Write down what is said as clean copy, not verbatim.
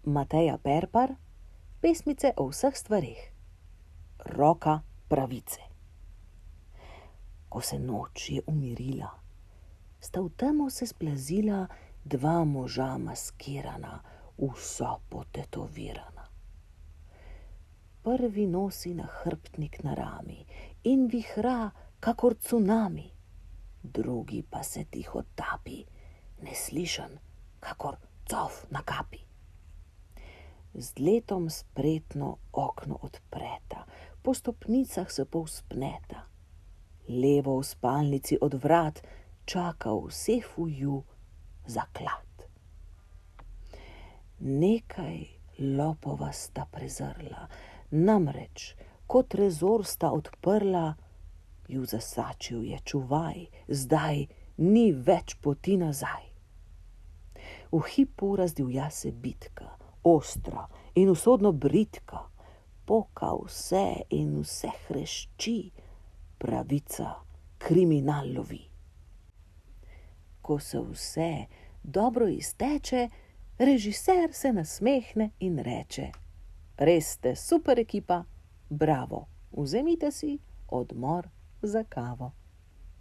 Mateja Perpar, pesmice o vseh stvareh. Roka pravice. Ko se noč je umirila, sta v temo se splazila dva moža maskirana, vsa potetovirana. Prvi nosi nahrbtnik na rami in vihra kakor cunami, drugi pa se tiho tapi, neslišen kakor cof na kapi. Z letom spretno okno odpreta, po stopnicah se povzpneta. Levo v spalnici od vrat čaka v sefuju zaklad. Nekaj lopova sta prezrla, namreč, ko trezor sta odprla, ju zasačil je čuvaj, zdaj ni več poti nazaj. V hipu razdivja se bitka, ostra in usodno bridka, poka vse in vse hrešči, pravica kriminal lovi. Ko se vse dobro izteče, režiser se nasmehne in reče: res ste super ekipa, bravo, vzemite si odmor za kavo.